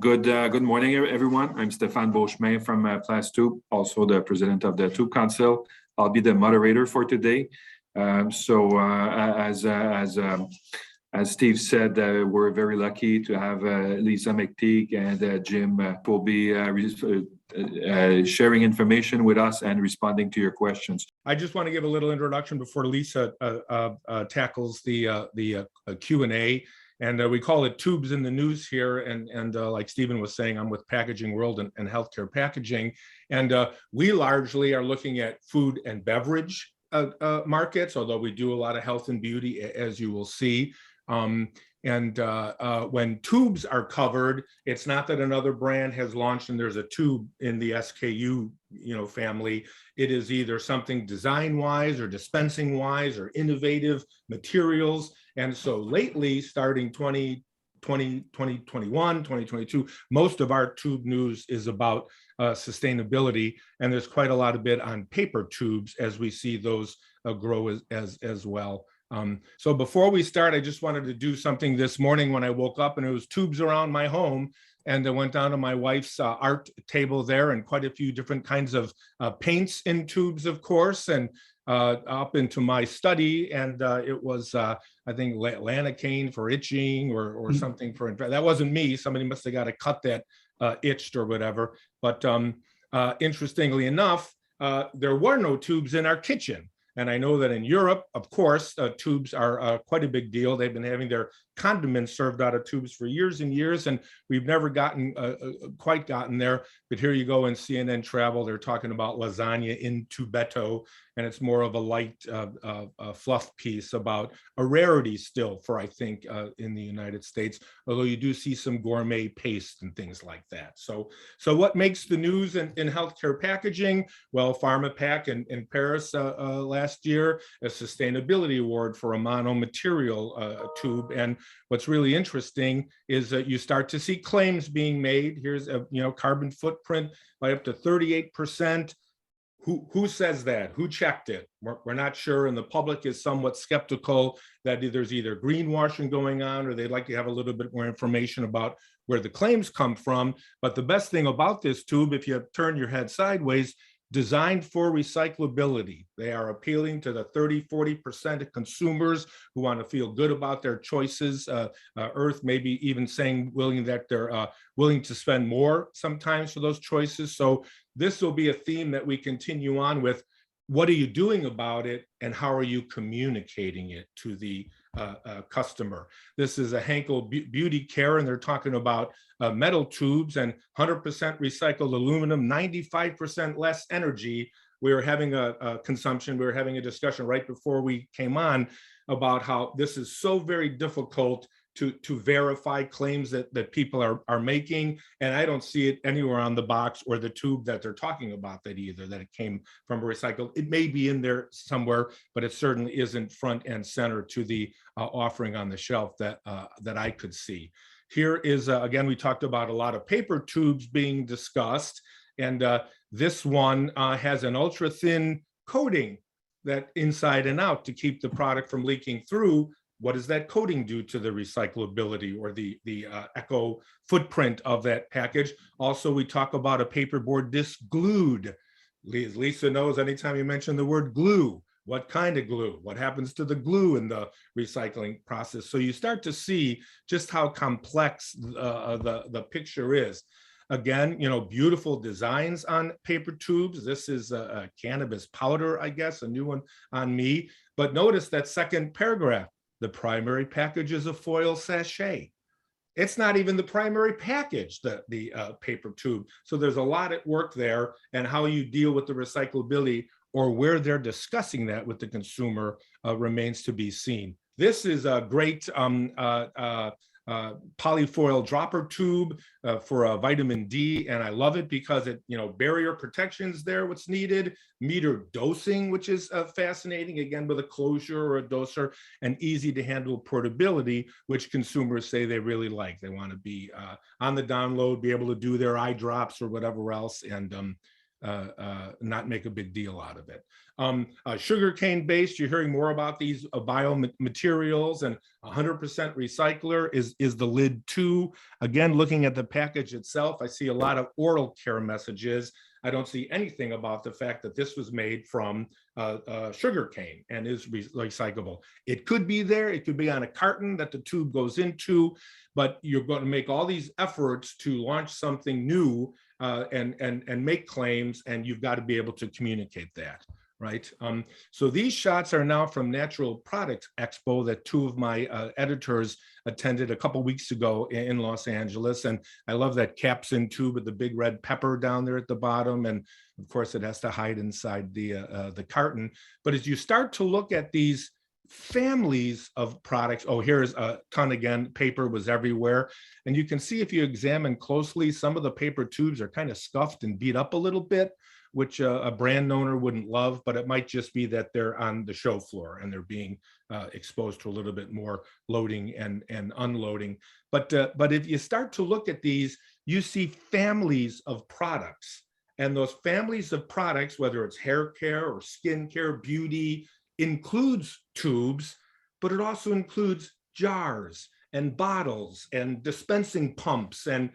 Good morning, everyone. I'm Stéphane Beauchemin from Tube, also the president of the Tube Council. I'll be the moderator for today. As Steve said, we're very lucky to have Lisa McTigue and Jim will be sharing information with us and responding to your questions. I just want to give a little introduction before Lisa tackles the Q&A. And we call it Tubes in the News here. And like Stephen was saying, I'm with Packaging World and healthcare packaging. And we largely are looking at food and beverage markets, although we do a lot of health and beauty, as you will see. When tubes are covered, it's not that another brand has launched and there's a tube in the SKU family. It is either something design-wise or dispensing-wise or innovative materials. And so lately, starting 2020, 2021, 2022, most of our tube news is about sustainability. And there's quite a lot of bit on paper tubes as we see those grow as well. So before we start, I just wanted to do something this morning when I woke up, and it was tubes around my home. And I went down to my wife's art table there, and quite a few different kinds of paints in tubes, of course, and up into my study. And it was, I think, lanacane for itching or something for, that wasn't me. Somebody must have got to cut that itched or whatever. But interestingly enough, there were no tubes in our kitchen. And I know that in Europe, of course, tubes are quite a big deal. They've been having their condiments served out of tubes for years and years, and we've never quite gotten there. But here you go in CNN Travel, they're talking about lasagna in tubetto, and it's more of a light fluff piece about a rarity still for, I think, in the United States, although you do see some gourmet paste and things like that. So what makes the news in healthcare packaging? Well, PharmaPack in Paris last year, a sustainability award for a monomaterial tube. And what's really interesting is that you start to see claims being made. Here's a carbon footprint by up to 38%. Who says that? Who checked it? We're not sure, and the public is somewhat skeptical that there's either greenwashing going on or they'd like to have a little bit more information about where the claims come from. But the best thing about this tube, if you turn your head sideways, designed for recyclability. They are appealing to the 30–40% of consumers who want to feel good about their choices. Earth maybe even saying that they're willing to spend more sometimes for those choices. So this will be a theme that we continue on with. What are you doing about it, and how are you communicating it to the customer? This is a Henkel Beauty Care, and they're talking about metal tubes and 100% recycled aluminum, 95% less energy. We were having a consumption. We were having a discussion right before we came on about how this is so very difficult to verify claims that people are making. And I don't see it anywhere on the box or the tube that they're talking about that either, that it came from a recycled. It may be in there somewhere, but it certainly isn't front and center to the offering on the shelf that I could see. Here is, again, we talked about a lot of paper tubes being discussed. And this one has an ultra thin coating that inside and out to keep the product from leaking through. What does that coating do to the recyclability or the eco footprint of that package? Also, we talk about a paperboard disc glued. Lisa knows anytime you mention the word glue, what kind of glue? What happens to the glue in the recycling process? So you start to see just how complex the picture is. Again, beautiful designs on paper tubes. This is a cannabis powder, I guess, a new one on me. But notice that second paragraph. The primary package is a foil sachet. It's not even the primary package, the paper tube. So there's a lot at work there, and how you deal with the recyclability or where they're discussing that with the consumer remains to be seen. This is a great polyfoil dropper tube for vitamin D, and I love it because it, barrier protection's there, what's needed, meter dosing, which is fascinating, again, with a closure or a doser, and easy to handle portability, which consumers say they really like. They want to be on the download, be able to do their eye drops or whatever else, and not make a big deal out of it. Sugarcane based, you're hearing more about these biomaterials, and 100% recycler is the lid too. Again, looking at the package itself, I see a lot of oral care messages. I don't see anything about the fact that this was made from sugarcane and is recyclable. It could be there, it could be on a carton that the tube goes into, but you're going to make all these efforts to launch something new and make claims, and you've got to be able to communicate that, right? So these shots are now from Natural Products Expo that two of my editors attended a couple weeks ago in Los Angeles. And I love that capsin tube with the big red pepper down there at the bottom. And of course it has to hide inside the carton. But as you start to look at these families of products, oh, here's a ton again, paper was everywhere. And you can see if you examine closely, some of the paper tubes are kind of scuffed and beat up a little bit, which a brand owner wouldn't love, but it might just be that they're on the show floor and they're being exposed to a little bit more loading and unloading. But if you start to look at these, you see families of products, and those families of products, whether it's hair care or skin care, beauty, includes tubes, but it also includes jars and bottles and dispensing pumps and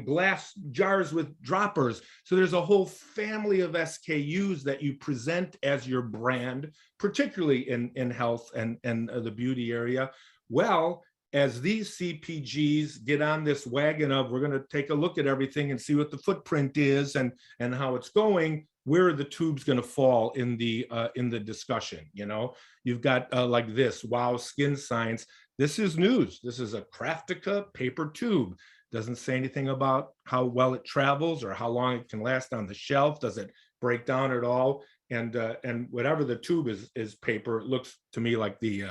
glass jars with droppers. So there's a whole family of SKUs that you present as your brand, particularly in health and the beauty area. Well, as these CPGs get on this wagon of, we're going to take a look at everything and see what the footprint is and how it's going, where are the tubes going to fall in the discussion? You know, you've got like this, Wow Skin Science. This is news. This is a Craftica paper tube. Doesn't say anything about how well it travels or how long it can last on the shelf. Does it break down at all? And whatever the tube is paper, it looks to me like the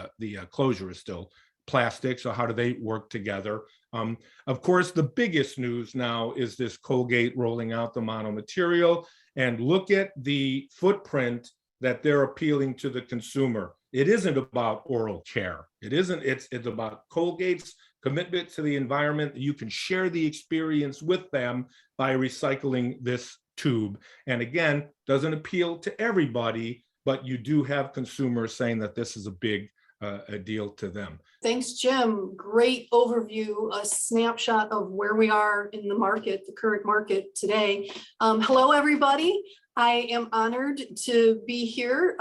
closure is still plastic. So how do they work together? Of course, the biggest news now is this Colgate rolling out the mono material. And look at the footprint that they're appealing to the consumer. It isn't about oral care. It isn't, it's about Colgate's commitment to the environment. You can share the experience with them by recycling this tube. And again, doesn't appeal to everybody, but you do have consumers saying that this is a big a deal to them. Thanks, Jim. Great overview, a snapshot of where we are in the market, the current market today. Hello, everybody. I am honored to be here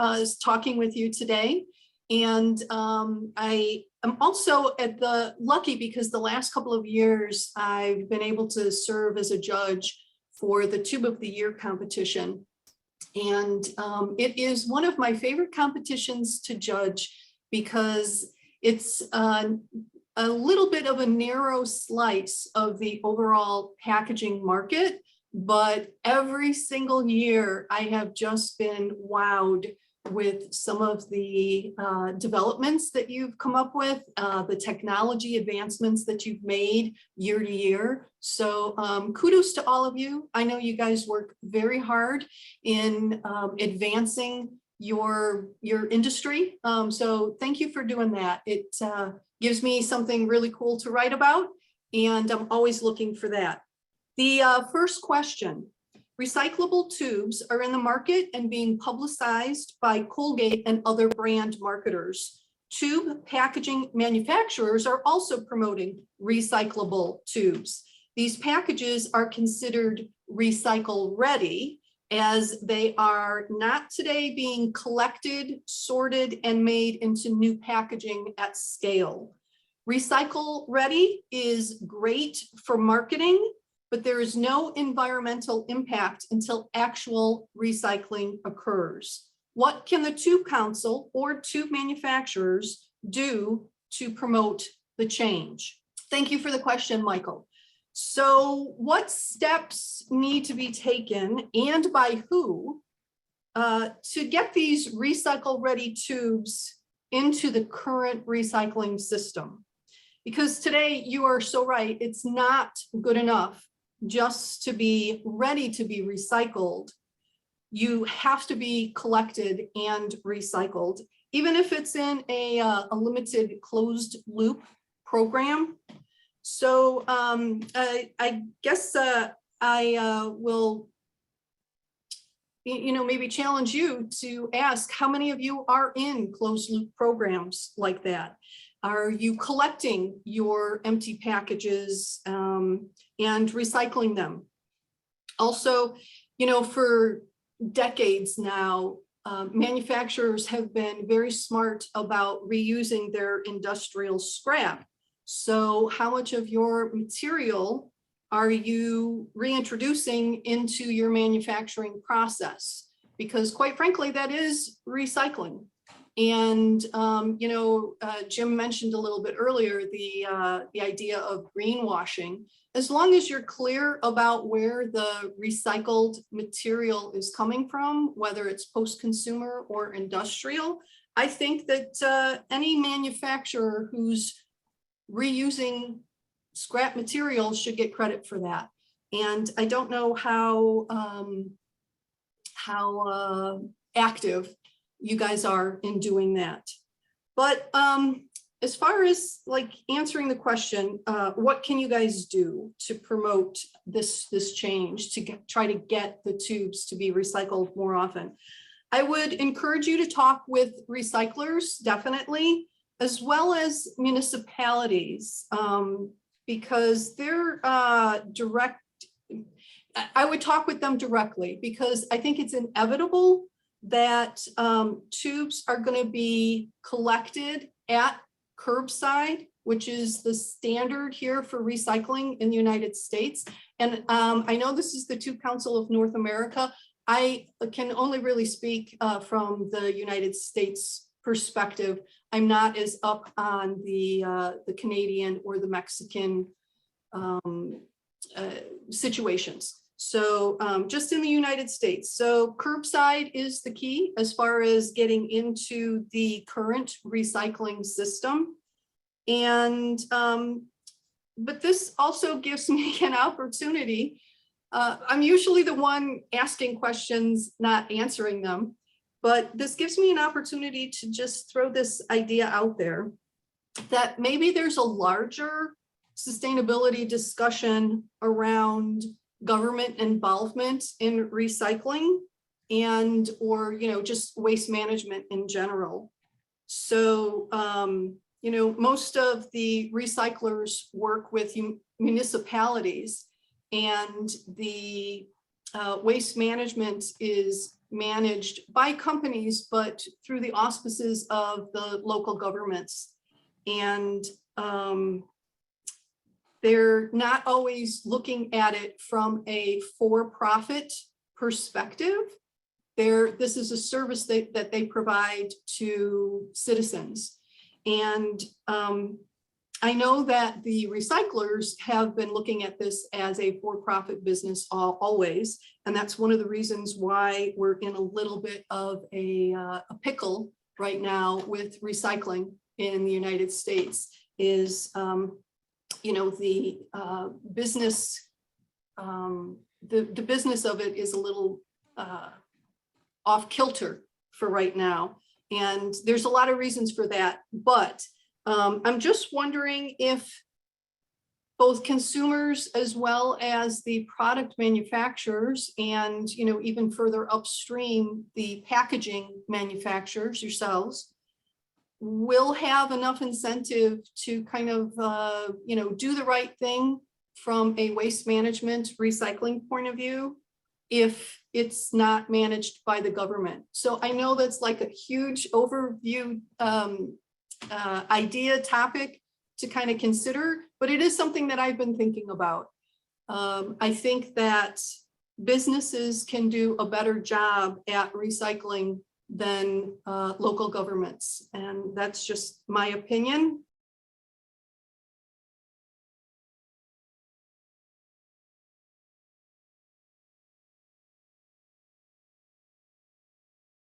talking with you today. And I am also lucky because the last couple of years, I've been able to serve as a judge for the Tube of the Year competition. And it is one of my favorite competitions to judge because it's a little bit of a narrow slice of the overall packaging market, but every single year I have just been wowed with some of the developments that you've come up with, the technology advancements that you've made year to year. So kudos to all of you. I know you guys work very hard in advancing your industry. So thank you for doing that. It gives me something really cool to write about, and I'm always looking for that. The first question, recyclable tubes are in the market and being publicized by Colgate and other brand marketers. Tube packaging manufacturers are also promoting recyclable tubes. These packages are considered recycle ready, as they are not today being collected, sorted, and made into new packaging at scale. Recycle ready is great for marketing, but there is no environmental impact until actual recycling occurs. What can the Tube Council or tube manufacturers do to promote the change? Thank you for the question, Michael. So what steps need to be taken, and by who, to get these recycle-ready tubes into the current recycling system? Because today, you are so right, it's not good enough just to be ready to be recycled. You have to be collected and recycled, even if it's in a limited closed loop program. So I guess I will maybe challenge you to ask how many of you are in closed loop programs like that? Are you collecting your empty packages and recycling them? Also, for decades now, manufacturers have been very smart about reusing their industrial scrap. So how much of your material are you reintroducing into your manufacturing process? Because quite frankly, that is recycling. And, Jim mentioned a little bit earlier, the idea of greenwashing. As long as you're clear about where the recycled material is coming from, whether it's post-consumer or industrial, I think that any manufacturer who's reusing scrap material should get credit for that. And I don't know how active you guys are in doing that. But as far as like answering the question, what can you guys do to promote this change, to try to get the tubes to be recycled more often? I would encourage you to talk with recyclers, definitely, as well as municipalities, because they're direct. I would talk with them directly, because I think it's inevitable that tubes are going to be collected at curbside, which is the standard here for recycling in the United States. And I know this is the Tube Council of North America. I can only really speak from the United States perspective. I'm not as up on the Canadian or the Mexican situations. So just in the United States. So curbside is the key as far as getting into the current recycling system. And, but this also gives me an opportunity. I'm usually the one asking questions, not answering them, but this gives me an opportunity to just throw this idea out there that maybe there's a larger sustainability discussion around government involvement in recycling and, or, just waste management in general. So, most of the recyclers work with municipalities, and the waste management is managed by companies, but through the auspices of the local governments. And they're not always looking at it from a for-profit perspective. This is a service that they provide to citizens. And I know that the recyclers have been looking at this as a for-profit business always. And that's one of the reasons why we're in a little bit of a pickle right now with recycling in the United States is, the business, the business of it is a little off kilter for right now. And there's a lot of reasons for that, but I'm just wondering if both consumers as well as the product manufacturers and, even further upstream, the packaging manufacturers yourselves will have enough incentive to kind of, do the right thing from a waste management recycling point of view if it's not managed by the government. So I know that's like a huge overview idea topic to kind of consider, but it is something that I've been thinking about. I think that businesses can do a better job at recycling than local governments. And that's just my opinion.